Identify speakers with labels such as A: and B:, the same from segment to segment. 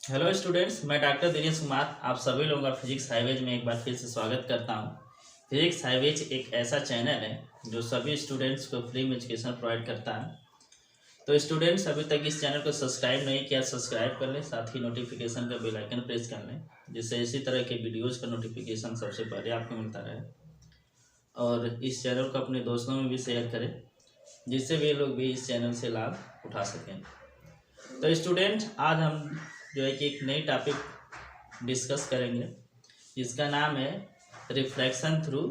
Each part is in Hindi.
A: हेलो स्टूडेंट्स, मैं डॉक्टर दिनेश कुमार आप सभी लोगों का फिजिक्स हाईवेज में एक बार फिर से स्वागत करता हूं। फिजिक्स हाईवेज एक ऐसा चैनल है जो सभी स्टूडेंट्स को फ्री में एजुकेशन प्रोवाइड करता है। तो स्टूडेंट्स अभी तक इस चैनल को सब्सक्राइब नहीं किया, सब्सक्राइब कर लें, साथ ही नोटिफिकेशन का बेल आइकन प्रेस कर लें, जिससे इसी तरह के वीडियोज़ का नोटिफिकेशन सबसे पहले आपको मिलता रहे। और इस चैनल को अपने दोस्तों में भी शेयर करें, जिससे वे लोग भी इस चैनल से लाभ उठा सकें। तो स्टूडेंट, आज हम जो है कि एक नई टॉपिक डिस्कस करेंगे जिसका नाम है रिफ्लेक्शन थ्रू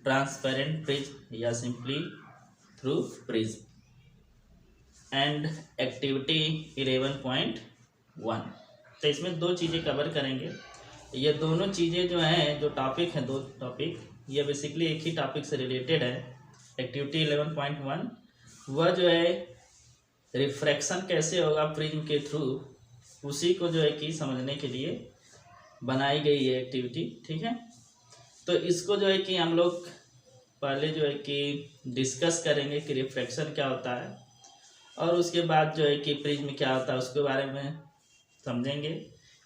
A: ट्रांसपेरेंट प्रिज्म या simply through prism and activity 11.1। तो इसमें दो चीज़ें कवर करेंगे। ये दोनों चीज़ें जो हैं, जो टॉपिक हैं, दो टॉपिक, ये बेसिकली एक ही टॉपिक से रिलेटेड है। एक्टिविटी 11.1 वह जो है रिफ्रैक्शन कैसे होगा प्रिज्म के थ्रू, उसी को जो है कि समझने के लिए बनाई गई है एक्टिविटी। ठीक है, तो इसको जो है कि हम लोग पहले जो है कि डिस्कस करेंगे कि रिफ्रैक्शन क्या होता है, और उसके बाद जो है कि प्रिज्म क्या होता है उसके बारे में समझेंगे।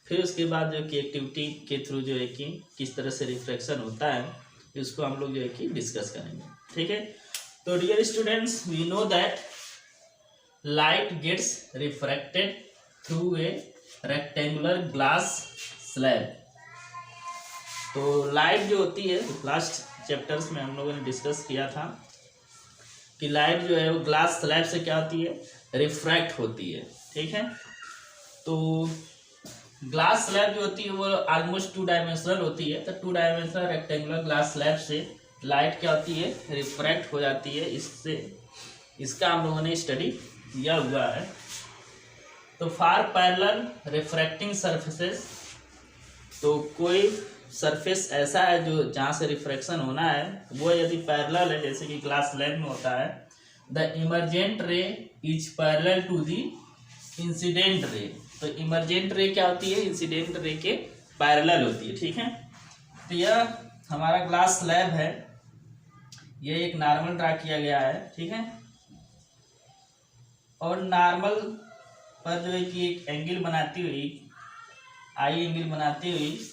A: फिर उसके बाद जो कि एक्टिविटी के थ्रू जो है कि किस तरह से रिफ्रैक्शन होता है उसको हम लोग जो है कि डिस्कस करेंगे। ठीक है, तो dear students, we know that light gets refracted through a rectangular glass slab। तो लाइट जो होती है, लास्ट चैप्टर्स में हम लोगों ने डिस्कस किया था कि लाइट जो है वो ग्लास स्लैब से क्या होती है, रिफ्रैक्ट होती है। ठीक है, तो ग्लास स्लैब जो होती है वो ऑलमोस्ट 2 डायमेंशनल होती है। तो 2 डायमेंशनल रेक्टेंगुलर ग्लास स्लैब से लाइट क्या होती है, रिफ्रैक्ट हो जाती है। इससे इसका हम लोगों ने स्टडी किया हुआ है। तो फॉर पैरेलल रिफ्रैक्टिंग सरफेसेस, तो कोई सरफेस ऐसा है जो जहाँ से रिफ्रैक्शन होना है वो यदि पैरेलल है, जैसे कि ग्लास स्लैब में होता है, the emergent ray is parallel to the incident ray. तो इमर्जेंट रे क्या होती है, इंसिडेंट रे के पैरेलल होती है। ठीक है, तो यह हमारा ग्लास स्लैब है, यह एक नॉर्मल ड्रा किया गया है। ठीक है, और नॉर्मल पर जो है कि एक एंगल बनाती हुई, आई एंगल बनाती हुई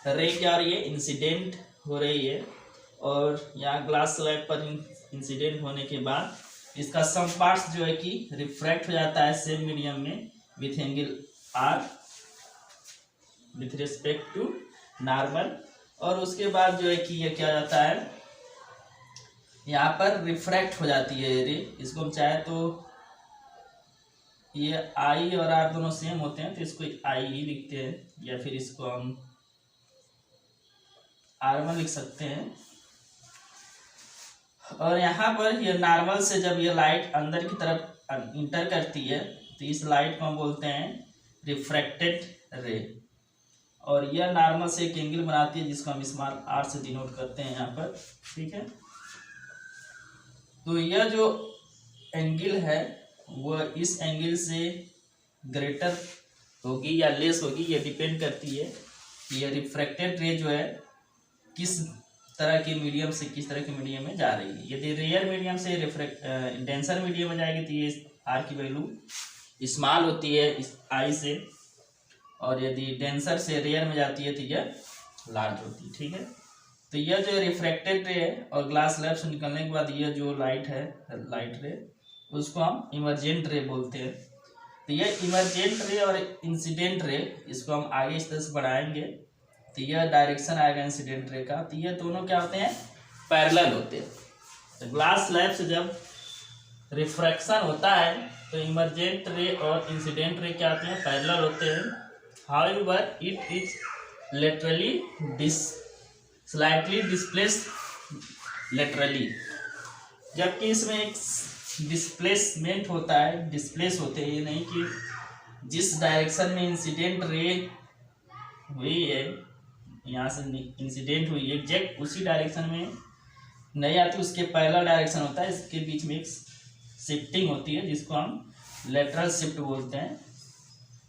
A: रे क्या हो रही है, इंसिडेंट हो रही है। और यहाँ ग्लास स्लैब पर इंसिडेंट होने के बाद इसका सम पार्ट्स जो है कि रिफ्रैक्ट हो जाता है सेम मीडियम में with angle r with respect to normal. और उसके बाद जो है कि ये क्या जाता है, यहाँ पर रिफ्रैक्ट हो जाती है रे। इसको हम चाहे तो ये आई और आर दोनों सेम होते हैं तो इसको आई ही लिखते हैं, या फिर इसको हम R1 लिख सकते हैं। और यहाँ पर ये नॉर्मल से जब ये लाइट अंदर की तरफ इंटर करती है तो इस लाइट को हम बोलते हैं रिफ्रैक्टेड रे। और यह नॉर्मल से एक एंगल बनाती है जिसको हम स्मॉल r से डिनोट करते हैं यहाँ पर। ठीक है, तो यह जो एंगल है वो इस एंगल से ग्रेटर होगी या लेस होगी, ये डिपेंड करती है कि ये रिफ्रैक्टेड रे जो है किस तरह के मीडियम से किस तरह के मीडियम में जा रही है। यदि रेयर मीडियम से डेंसर मीडियम में जाएगी तो ये आर की वैल्यू स्मॉल होती है इस आई से, और यदि डेंसर से रेयर में जाती है तो यह लार्ज होती है। ठीक है, तो यह जो रिफ्रैक्टेड रे है और ग्लास स्लैब से निकलने के बाद यह जो लाइट है, लाइट रे, उसको हम इमर्जेंट रे बोलते हैं। तो यह इमर्जेंट रे और इंसिडेंट रे, इसको हम आगे इस तरह से बढ़ाएंगे तो यह डायरेक्शन आएगा इंसिडेंट रे का। तो ये दोनों क्या होते हैं, पैरेलल होते हैं। तो ग्लास स्लैब से जब रिफ्रैक्शन होता है तो इमर्जेंट रे और इंसिडेंट रे क्या होते हैं, पैरेलल होते हैं। However it is laterally slightly displaced laterally, जबकि इसमें एक डिस्प्लेसमेंट होता है, डिस्प्लेस होते हैं। ये नहीं कि जिस डायरेक्शन में इंसिडेंट रे हुई है, यहाँ से इंसिडेंट हुई है, एग्जैक्ट उसी डायरेक्शन में नहीं आती, उसके पैरेलल डायरेक्शन होता है। इसके बीच में एक शिफ्टिंग होती है जिसको हम लेटरल शिफ्ट बोलते हैं।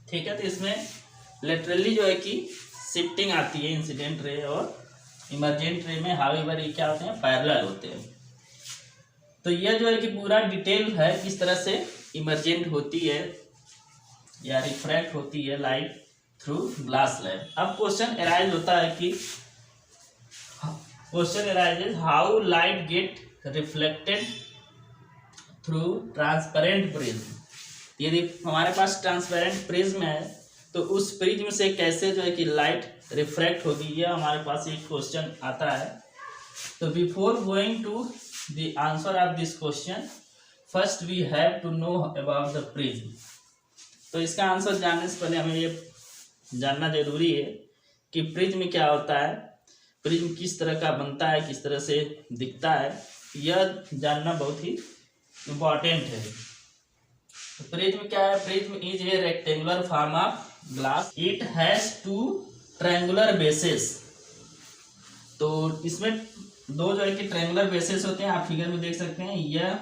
A: ठीक है, तो इसमें लेटरली जो है कि शिफ्टिंग आती है इंसिडेंट रे और इमर्जेंट रे में। हाउएवर ये क्या होते हैं, पैरेलल होते हैं। तो यह जो है कि पूरा डिटेल है किस तरह से इमर्जेंट होती है या रिफ्रैक्ट होती है लाइट थ्रू ग्लास स्लैब। अब क्वेश्चन अराइज होता है कि question arises how light gate reflected through transparent prism. यदि हमारे पास ट्रांसपेरेंट प्रिज्म है तो उस प्रिज्म से कैसे जो है कि लाइट रिफ्रैक्ट होगी, यह हमारे पास एक क्वेश्चन आता है। तो before going to the answer of this question first we have to know about the prism. तो इसका आंसर जानने से पहले हमें ये जानना जरूरी है कि प्रिज्म क्या होता है, प्रिज्म किस तरह का बनता है, किस तरह से दिखता है, यह जानना बहुत ही इम्पॉर्टेंट है। तो प्रिज्म क्या है? Prism is a rectangular form of glass, it has two triangular bases. तो इसमें दो जो है कि ट्रायंगुलर बेसेस होते हैं, आप फिगर में देख सकते हैं। यह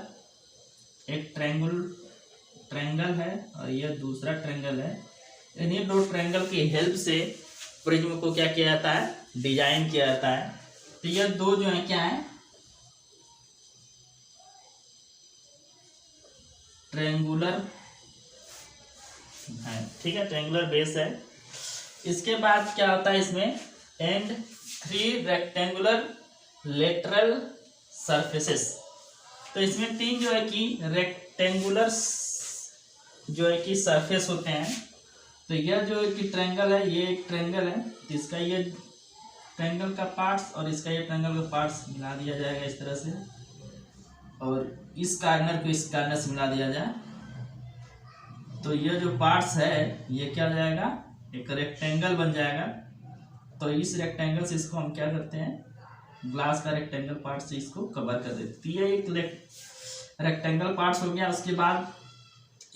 A: एक ट्रायंगल है और यह दूसरा ट्रायंगल है। इन्हीं दो ट्रायंगल की हेल्प से प्रिज्म को क्या किया जाता है? डिजाइन किया जाता है। तो यह दो जो है क्या है? ट्रायंगुलर है, ठीक है, ट्रायंगुलर बेस है। इसके बाद क्या होता है इसमें? And 3 rectangular lateral surfaces. तो इसमें 3 जो है कि रेक्टेंगुलर जो है कि सरफेस होते हैं। तो यह जो है कि ट्रायंगल है, ये एक ट्रायंगल है, तो इसका ये ट्रायंगल का पार्ट्स और इसका ये ट्रायंगल का पार्ट्स मिला दिया जाएगा इस तरह से, और इस कार्नर को इस कार्नर से मिला दिया जाए। तो ये जो पार्ट्स है ये क्या हो जाएगा? एक रेक्टेंगल बन जाएगा। तो इस रेक्टेंगल से इसको हम क्या करते हैं? ग्लास का रेक्टेंगल पार्ट से इसको कवर कर देते। तो ये एक रेक्टेंगल पार्ट्स हो गया। उसके बाद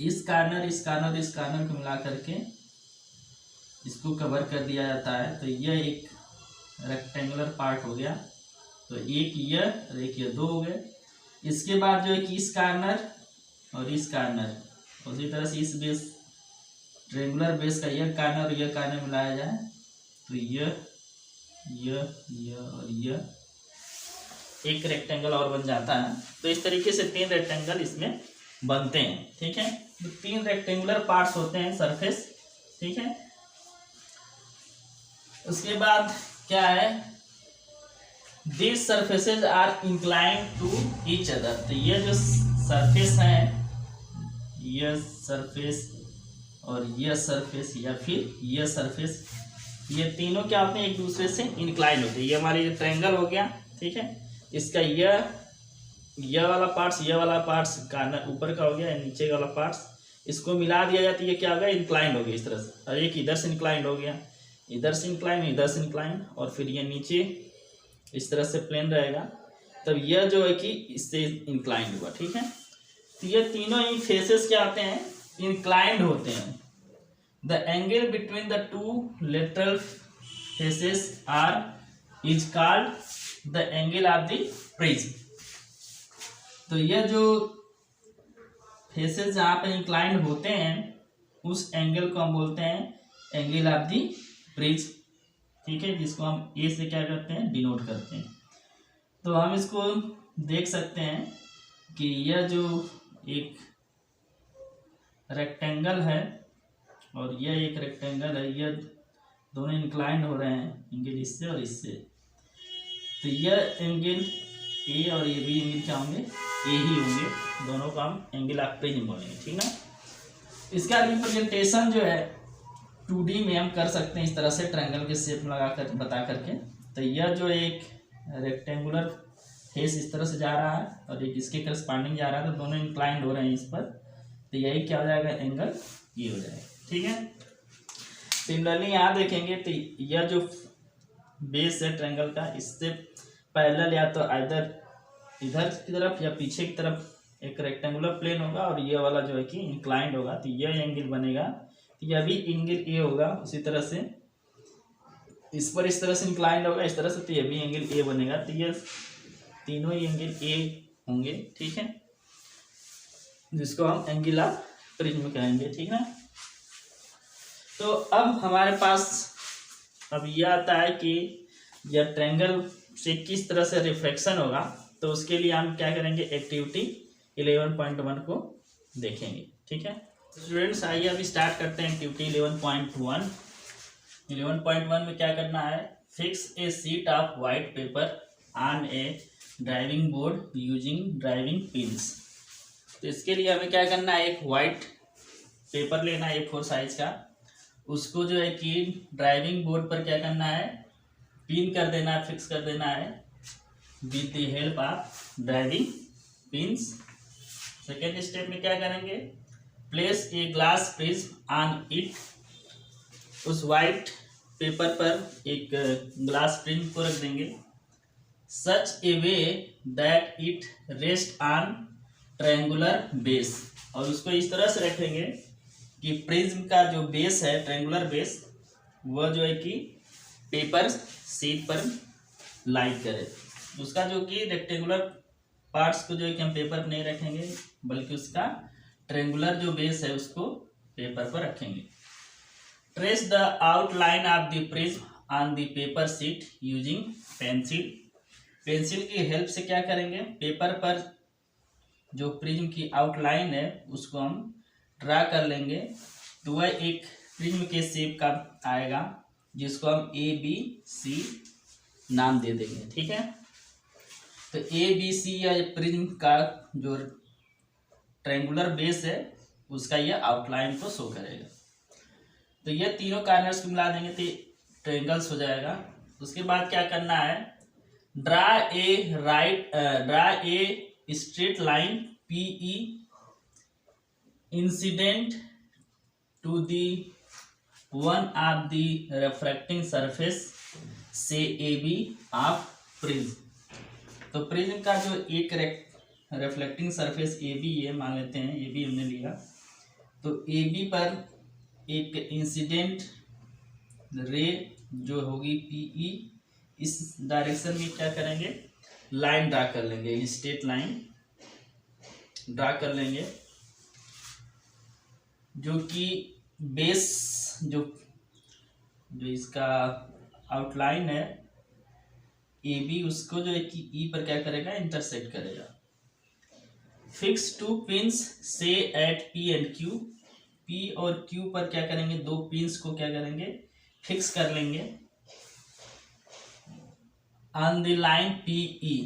A: इस कार्नर इस कार्नर को मिला करके इसको कवर कर दिया जाता है। तो यह एक रेक्टेंगुलर पार्ट हो गया। तो एक ये और एक ये, 2 हो गए। इसके बाद जो है कि इस कार्नर और इस कार्नर, उसी तरह से इस बेस ट्रायंगुलर बेस का यह कार्नर और यह कार्नर मिलाया जाए। तो यह और यह एक रेक्टेंगल और बन जाता है। तो इस तरीके से 3 रेक्टेंगल इसमें बनते हैं, ठीक है। तो 3 रेक्टेंगुलर पार्ट्स होते हैं सरफेस, ठीक है। उसके बाद क्या है? This surfaces are inclined to each other. तो ये जो सरफेस है, यह सरफेस और यह सरफेस या फिर यह सरफेस, ये तीनों क्या होते हैं? एक दूसरे से इंक्लाइन होते हैं। ये हमारी ट्रायंगल हो गया, ठीक है। इसका यह वाला पार्ट्स कार्नर ऊपर का हो गया, नीचे वाला पार्ट्स, इसको मिला दिया जाता है। ये क्या हो गया? इंक्लाइन हो गया इस तरह से। और एक इधर से इंक्लाइन हो गया, इधर से इंक्लाइन, इधर से इंक्लाइन, और फिर ये नीचे इस तरह से प्लेन रहेगा। तब यह जो है कि इससे इंक्लाइंड हुआ, ठीक है। तो ये तीनों ही फेसेस क्या होते हैं? इंक्लाइंड होते हैं। The angle between the 2 lateral faces are is called the angle of the prism. तो यह जो फेसेस जहाँ पे इंक्लाइंड होते हैं उस एंगल को हम बोलते हैं एंगल ऑफ द प्रिज्म, ठीक है, जिसको हम ए से क्या करते हैं? डिनोट करते हैं। तो हम इसको देख सकते हैं कि यह जो एक रेक्टेंगल है और यह एक रेक्टेंगल है, यह दोनों इंक्लाइंड हो रहे हैं, एंगल इससे और इससे। तो यह एंगल ए और ये भी एंगल क्या होंगे? ए ही होंगे। दोनों का हम एंगल ऑफ प्रिज्म बोलेंगे, ठीक ना। इसका रिप्रेजेंटेशन जो है 2D में हम कर सकते हैं इस तरह से, ट्रायंगल के शेप लगा कर बता करके। तो यह जो एक रेक्टेंगुलर फेस इस तरह से जा रहा है और एक इसके करस्पॉन्डिंग जा रहा है, तो दोनों इंक्लाइंड हो रहे हैं इस पर। तो यही क्या हो जाएगा? एंगल ये हो जाएगा, ठीक है। सिमिलरली यहाँ देखेंगे तो यह जो बेस है ट्रायंगल का, इससे पैरेलल या तो इधर की तरफ या पीछे की तरफ एक रेक्टेंगुलर प्लेन होगा और ये वाला जो है कि इंक्लाइंड होगा। तो यह एंगल बनेगा, तो यह भी एंगल ए होगा। उसी तरह से इस पर इस तरह से इंक्लाइंड होगा इस तरह से, तो यह भी एंगल ए बनेगा। तो ये तीनों ही एंगल ए होंगे, ठीक है, जिसको हम एंगल ऑफ प्रिज्म कहेंगे, ठीक है। तो अब हमारे पास अब यह आता है कि यह ट्रायंगल से किस तरह से रिफ्लेक्शन होगा। तो उसके लिए हम क्या करेंगे? एक्टिविटी 11.1 को देखेंगे, ठीक है। स्टूडेंट्स आइए अभी स्टार्ट करते हैं एक्टिविटी 11.1। 11.1 में क्या करना है, fix a sheet of white paper on A driving board using driving pins. तो इसके लिए हमें क्या करना है, एक वाइट पेपर लेना है A4 साइज का, उसको जो है कि ड्राइविंग बोर्ड पर क्या करना है, पिन कर देना है, फिक्स कर देना है with the help of driving pins. Second step में क्या करेंगे, place a glass prism on it, उस वाइट पेपर पर एक ग्लास प्रिज्म को रख देंगे, such a way that it rest on triangular base, और उसको इस तरह से रखेंगे कि प्रिज्म का जो बेस है, ट्रायंगुलर बेस, वह जो है कि पेपर शीट पर लाई करे। उसका जो कि रेक्टेंगुलर पार्ट्स को जो है कि हम पेपर पर नहीं रखेंगे, बल्कि उसका ट्रायंगुलर जो बेस है उसको पेपर पर रखेंगे। Trace the outline of the prism on the paper sheet using pencil. Pencil की हेल्प से क्या करेंगे, पेपर पर जो प्रिज्म की आउटलाइन है उसको हम ड्रा कर लेंगे, तो वह एक प्रिज्म के शेप का आएगा जिसको हम ABC नाम दे देंगे। ठीक है, तो ABC या प्रिज्म का जो ट्रायंगुलर बेस है उसका यह आउटलाइन को शो करेगा। तो ये तीनों कार्नर्स को मिला देंगे तो ट्रायंगल्स हो जाएगा। उसके बाद क्या करना है, draw a straight line PE incident to the one of the refracting surface से AB ऑफ प्रिज्म। तो प्रिज्म का जो एक रिफ्लेक्टिंग सरफेस AB ये मान लेते हैं, AB हमने लिया, तो AB पर एक इंसिडेंट रे जो होगी PE, इस डायरेक्शन में क्या करेंगे, लाइन ड्रा कर लेंगे, स्ट्रेट लाइन ड्रा कर लेंगे, जो कि बेस जो इसका आउटलाइन है AB, उसको जो है कि E पर क्या करेगा, इंटरसेक्ट करेगा। फिक्स टू पिंस से at P and Q, P और Q पर क्या करेंगे, दो पिंस को क्या करेंगे, फिक्स कर लेंगे ऑन द लाइन PE।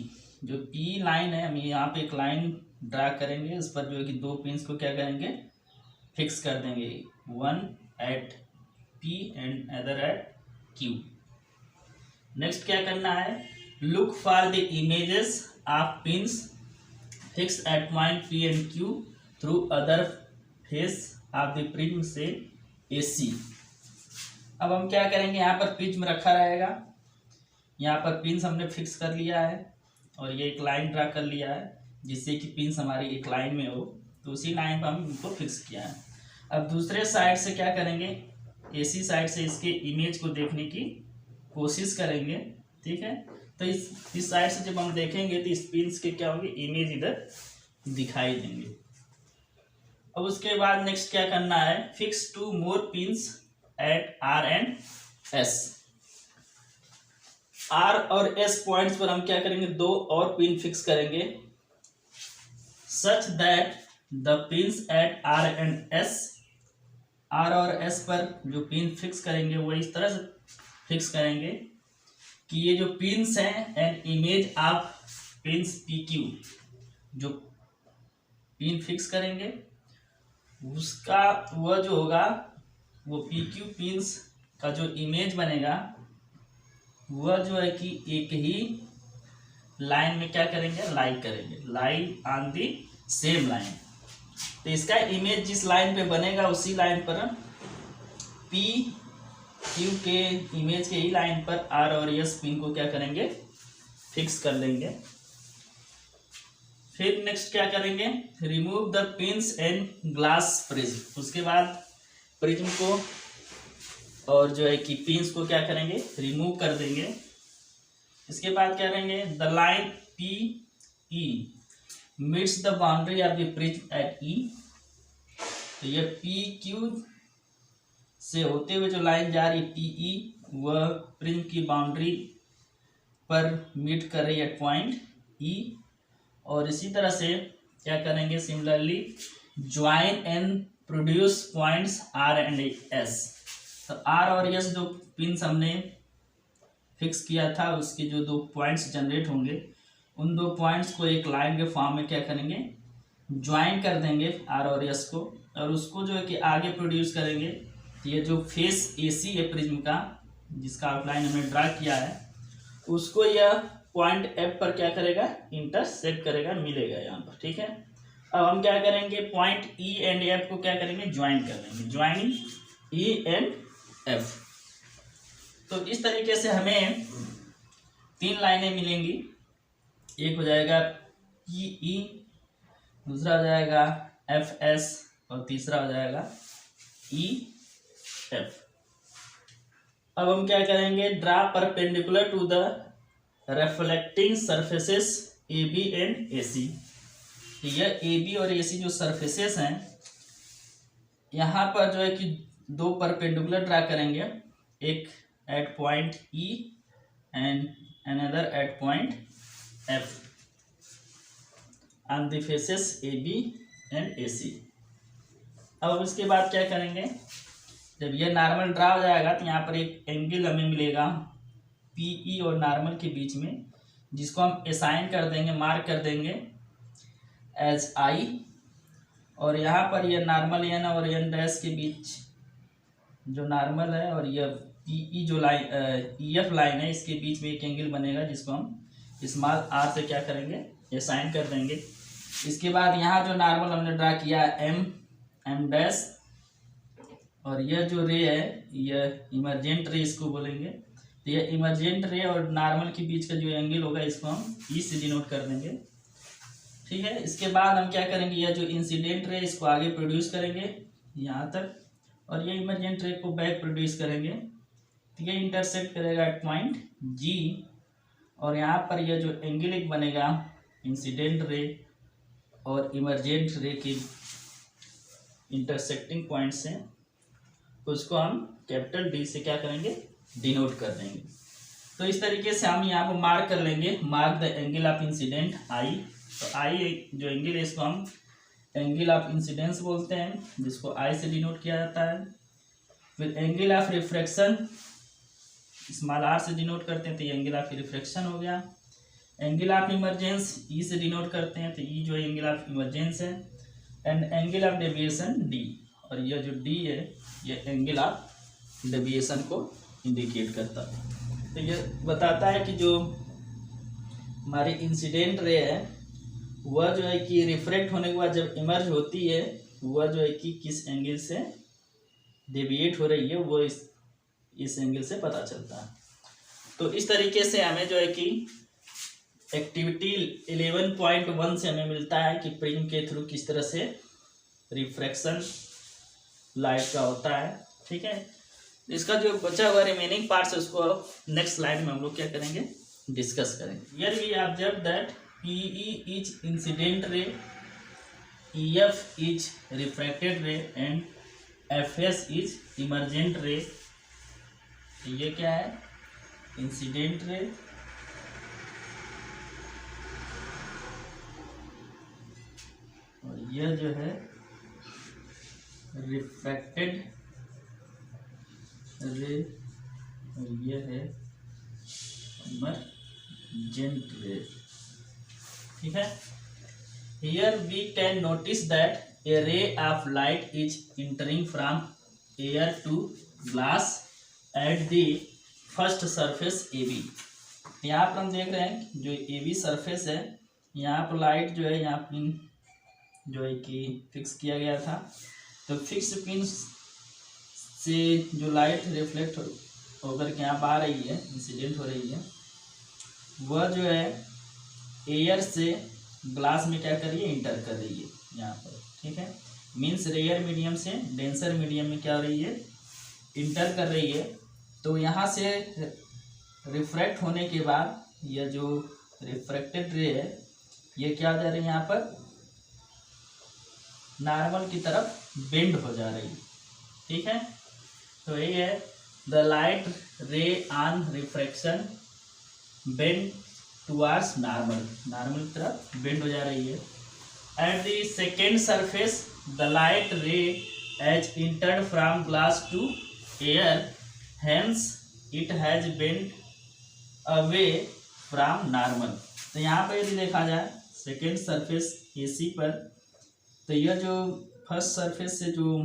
A: जो P लाइन है, हम यहाँ पे एक लाइन ड्रा करेंगे, उस पर जो है कि दो पिंस को क्या करेंगे, फिक्स कर देंगे, one at P and other at Q। Next क्या करना है, look for the images of pins fix at point P and Q through other face of the prism से AC। अब हम क्या करेंगे, यहाँ पर प्रिज्म रखा रहेगा, यहाँ पर पिंस हमने फिक्स कर लिया है और ये एक लाइन ड्रा कर लिया है जिससे कि पिंस हमारी एक लाइन में हो, तो उसी लाइन पर हम इनको फिक्स किया है। अब दूसरे साइड से क्या करेंगे, AC साइड से इसके इमेज को देखने की कोशिश करेंगे। ठीक है, तो इस साइड से जब हम देखेंगे तो इस पिंस के क्या होंगे, इमेज इधर दिखाई देंगे। अब उसके बाद नेक्स्ट क्या करना है, fix two more pins at R and S। R और S पॉइंट्स पर हम क्या करेंगे, दो और पिन फिक्स करेंगे, such that the pins at R and S, R और S पर जो पिन फिक्स करेंगे वो इस तरह से फिक्स करेंगे कि ये जो पिंस हैं and image of pins PQ, जो पिन फिक्स करेंगे उसका वह जो होगा, वो PQ पिंस का जो इमेज बनेगा वह जो है कि एक ही लाइन में क्या करेंगे, लाई करेंगे, lie on the same line. तो इसका इमेज जिस लाइन पे बनेगा उसी लाइन पर PQ के इमेज के ही लाइन पर R और S पिन को क्या करेंगे, फिक्स कर लेंगे। फिर नेक्स्ट क्या करेंगे, remove the pins and glass prism. उसके बाद प्रिज्म को और जो है कि पिंस को क्या करेंगे, रिमूव कर देंगे। इसके बाद क्या करेंगे, the line PE meets the boundary of the prism at E। तो ये PQ से होते हुए जो लाइन जा रही है PE, वह प्रिज्म की बाउंड्री पर मीट कर रही है पॉइंट E। और इसी तरह से क्या करेंगे, similarly join and produce points R and S. तो आर और एस जो पिन्स हमने फिक्स किया था, उसके जो 2 पॉइंट्स जनरेट होंगे, उन 2 पॉइंट्स को एक लाइन के फॉर्म में क्या करेंगे, ज्वाइन कर देंगे आर और एस को, और उसको जो है कि आगे प्रोड्यूस करेंगे। तो ये जो फेस एसी है प्रिज्म का, जिसका आउटलाइन हमने ड्रा किया है, उसको यह पॉइंट एफ पर क्या करेगा, इंटरसेक्ट करेगा, मिलेगा यहाँ पर। ठीक है, अब हम क्या करेंगे, पॉइंट ई एंड एफ को क्या करेंगे, ज्वाइन कर लेंगे, ज्वाइनिंग ई एंड एफ। तो इस तरीके से हमें 3 लाइनें मिलेंगी। एक हो जाएगा पी ई, दूसरा हो जाएगा एफ एस, और तीसरा हो जाएगा ई एफ। अब हम क्या करेंगे, draw perpendicular to the reflecting surfaces A B and A C. यह ए बी और ए सी जो सरफेसेस हैं, यहाँ पर जो है कि 2 परपेंडिकुलर ड्रा करेंगे, एक at point E and another at point F on the faces A B and A C. अब इसके बाद क्या करेंगे, जब ये नॉर्मल ड्रा हो जाएगा तो यहाँ पर एक एंगल हमें मिलेगा पी ई और नॉर्मल के बीच में, जिसको हम असाइन कर देंगे, मार्क कर देंगे एज आई। और यहाँ पर यह नॉर्मल एन और एन डैश के बीच जो नॉर्मल है और यह पी ई जो लाइन ई एफ लाइन है, इसके बीच में एक एंगल बनेगा, जिसको हम स्मॉल आर से क्या करेंगे, असाइन कर देंगे। इसके बाद यहाँ जो नॉर्मल हमने ड्रा किया एम एम डैश, और यह जो रे है, यह इमरजेंट रे इसको बोलेंगे। तो यह इमरजेंट रे और नॉर्मल के बीच का जो एंगल होगा, इसको हम ई से डिनोट कर देंगे। ठीक है, इसके बाद हम क्या करेंगे, यह जो इंसिडेंट रे इसको आगे प्रोड्यूस करेंगे यहाँ तक, और ये इमरजेंट रे को बैक प्रोड्यूस करेंगे। तो ये इंटरसेक्ट करेगा एट पॉइंट जी, और यहाँ पर यह जो एंगल एक बनेगा इंसिडेंट रे और इमरजेंट रे के इंटरसेक्टिंग पॉइंट्स हैं, उसको हम कैपिटल डी से क्या करेंगे, डिनोट कर देंगे। तो इस तरीके से हम यहाँ पर मार्क कर लेंगे, mark the angle of incident I. तो आई जो एंगल है, इसको हम एंगल ऑफ इंसिडेंस बोलते हैं, जिसको आई से डिनोट किया जाता है। फिर angle of refraction small r से डिनोट करते हैं, तो ये एंगल ऑफ रिफ्रैक्शन हो गया। एंगल ऑफ इमरजेंस ई से डिनोट करते हैं, तो ई जो एंगल ऑफ इमरजेंस है। And angle of deviation D, और यह जो डी है, ये एंगल ऑफ डेविएशन को इंडिकेट करता है। तो ये बताता है कि जो हमारी इंसिडेंट रे है, वह जो है कि रिफ्रैक्ट होने के बाद जब इमर्ज होती है, वह जो है कि किस एंगल से डेविएट हो रही है, वो इस एंगल से पता चलता है। तो इस तरीके से हमें जो है कि एक्टिविटी 11.1 से हमें मिलता है कि प्रिज्म के थ्रू किस तरह से रिफ्रैक्शन लाइट का होता है। ठीक है, इसका जो बचा हुआ रिमेनिंग पार्ट्स है, उसको नेक्स्ट स्लाइड में हम लोग क्या करेंगे, डिस्कस करेंगे। Here we observe that PE is incident ray, EF is refracted ray and FS is emergent ray। ये क्या है, इंसिडेंट रे, और यह जो है रिफ्रैक्टेड रे, और यह है इमरजेंट रे। ठीक है, here we can notice that a ray of light is entering from air to glass at the first surface AB। यहाँ पर हम देख रहे हैं जो AB सरफेस है, यहाँ पर लाइट जो है, यहाँ पिन जो है कि फिक्स किया गया था। तो फिक्स पिन से जो लाइट रिफ्लेक्ट होकर के यहाँ आ रही है, इंसिडेंट हो रही है, वह जो है एयर से ग्लास में क्या कर रही है, इंटर कर रही है यहाँ पर। ठीक है, मीन्स रेयर मीडियम से डेंसर मीडियम में क्या हो रही है, इंटर कर रही है। तो यहाँ से रिफ्रैक्ट होने के बाद यह जो रिफ्रैक्टेड रे है, ये क्या हो जा रही है, यहाँ पर नॉर्मल की तरफ बेंड हो जा रही है। ठीक है, तो ये है the light ray on refraction bend towards normal, normal की तरफ बेंड हो जा रही है। At the second surface the light ray as entered from glass to air, hence it has bend away from normal. तो यहाँ पर यदि देखा जाए सेकेंड सरफेस AC पर, तो यह जो फर्स्ट सरफेस से जो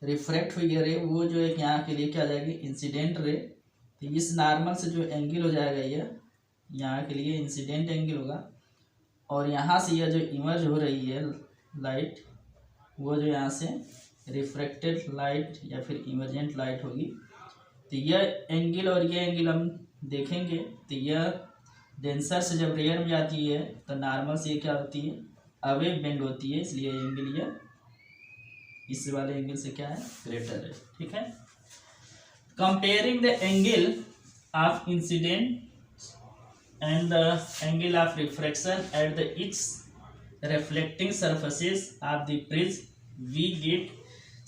A: रिफ्रैक्ट हुई रे वो जो है यहाँ के लिए क्या आ जाएगी इंसिडेंट रे। तो इस नॉर्मल से जो एंगल हो जाएगा यह यहाँ के लिए इंसिडेंट एंगल होगा, और यहाँ से यह जो इमर्ज हो रही है लाइट वो जो यहाँ से रिफ्रैक्टेड लाइट या फिर इमर्जेंट लाइट होगी। तो यह एंगल और ये एंगल हम देखेंगे। तो यह डेंसर से जब रेयर में जाती है तो नॉर्मल से ये क्या होती है अवे बेंड होती है, इसलिए एंगल यह इस वाले एंगल से क्या है ग्रेटर है। ठीक है, comparing the angle of incident and the angle of refraction at the its reflecting surfaces of the prism we get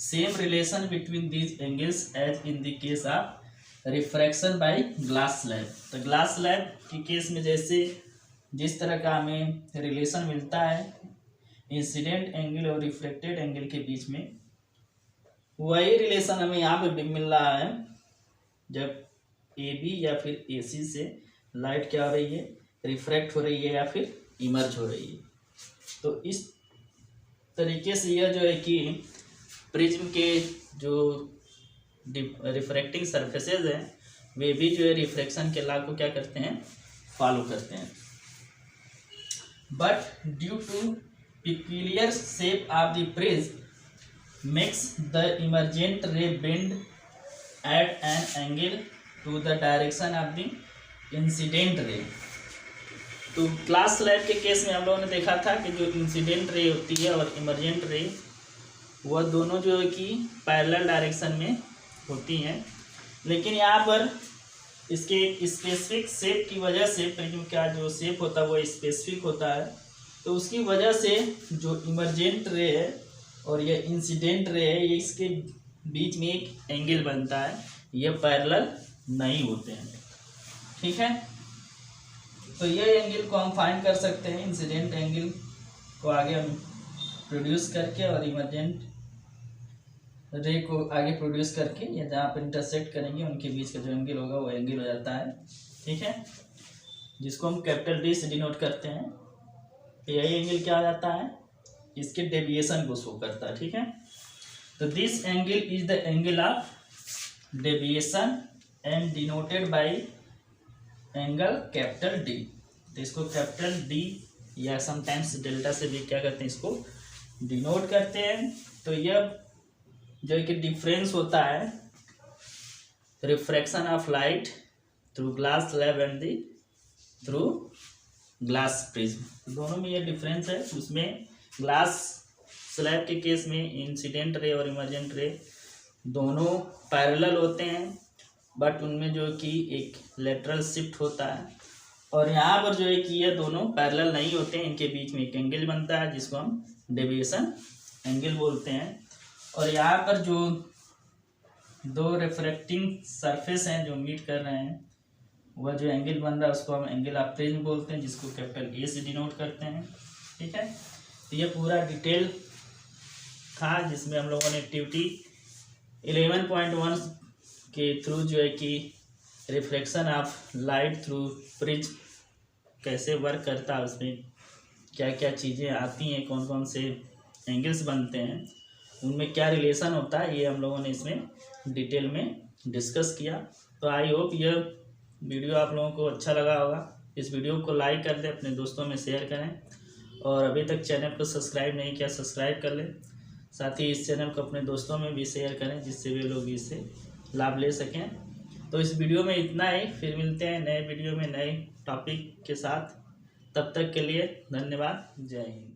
A: same relation between these angles as in the case of refraction by glass slab. तो ग्लास स्लैब के केस में जैसे जिस तरह का हमें रिलेशन मिलता है इंसिडेंट एंगल और रिफ्लेक्टेड एंगल के बीच में, वही रिलेशन हमें यहाँ पे भी मिल रहा है जब AB या फिर AC से लाइट क्या हो रही है रिफ्रैक्ट हो रही है या फिर इमर्ज हो रही है। तो इस तरीके से यह जो है कि प्रिज्म के जो रिफ्रैक्टिंग सरफेसेज हैं वे भी जो है रिफ्रैक्शन के लॉ को क्या करते हैं फॉलो करते हैं। But due to peculiar shape of the prism makes the emergent ray bend at an angle to the direction of the incident ray। तो ग्लास स्लैब के केस में हम लोगों ने देखा था कि जो इंसिडेंट रे होती है और इमर्जेंट रे वह दोनों जो है कि पैरेलल डायरेक्शन में होती हैं, लेकिन यहाँ पर इसके स्पेसिफिक शेप की वजह से प्रिज्म का जो शेप होता है वो स्पेसिफिक होता है, तो उसकी वजह से जो इमर्जेंट रे है और ये इंसिडेंट रे है ये इसके बीच में एक एंगल बनता है, ये पैरेलल नहीं होते हैं। ठीक है, तो ये एंगल को हम फाइंड कर सकते हैं इंसिडेंट एंगल को आगे हम प्रोड्यूस करके और इमर्जेंट रे को आगे प्रोड्यूस करके या जहाँ पर इंटरसेक्ट करेंगे उनके बीच का जो एंगल होगा वो एंगल हो जाता है। ठीक है, जिसको हम कैपिटल D से डिनोट करते हैं। यही एंगल क्या आ जाता है इसके डेविएशन को शो करता है। ठीक है, तो this angle is the angle of deviation and denoted by angle capital D। तो इसको कैपिटल D या समटाइम्स डेल्टा से भी क्या करते हैं इसको डिनोट करते हैं। तो यह जो कि डिफरेंस होता है refraction of light through glass slab and the through glass prism, दोनों में ये डिफरेंस है। उसमें ग्लास स्लैब के केस में इंसिडेंट रे और इमर्जेंट रे दोनों पैरेलल होते हैं, बट उनमें जो कि एक लेटरल शिफ्ट होता है, और यहाँ पर जो है कि ये दोनों पैरेलल नहीं होते हैं, इनके बीच में एक एंगल बनता है जिसको हम डेविएशन एंगल बोलते हैं। और यहाँ पर जो दो रिफ्रैक्टिंग सरफेस हैं जो मीट कर रहे हैं वह जो एंगल बन रहा है उसको हम एंगल ऑफ प्रिज्म बोलते हैं, जिसको कैपिटल A से डिनोट करते हैं। ठीक है, तो ये पूरा डिटेल था जिसमें हम लोगों ने एक्टिविटी 11.1 के थ्रू जो है कि reflection of light through prism कैसे वर्क करता है, उसमें क्या क्या चीज़ें आती हैं, कौन कौन से एंगल्स बनते हैं, उनमें क्या रिलेशन होता है, ये हम लोगों ने इसमें डिटेल में डिस्कस किया। तो आई होप यह वीडियो आप लोगों को अच्छा लगा होगा। इस वीडियो को लाइक कर दें, अपने दोस्तों में शेयर करें, और अभी तक चैनल को सब्सक्राइब नहीं किया सब्सक्राइब कर लें। साथ ही इस चैनल को अपने दोस्तों में भी शेयर करें जिससे वे लोग इससे लाभ ले सकें। तो इस वीडियो में इतना ही, फिर मिलते हैं नए वीडियो में नए टॉपिक के साथ। तब तक के लिए धन्यवाद, जय हिंद।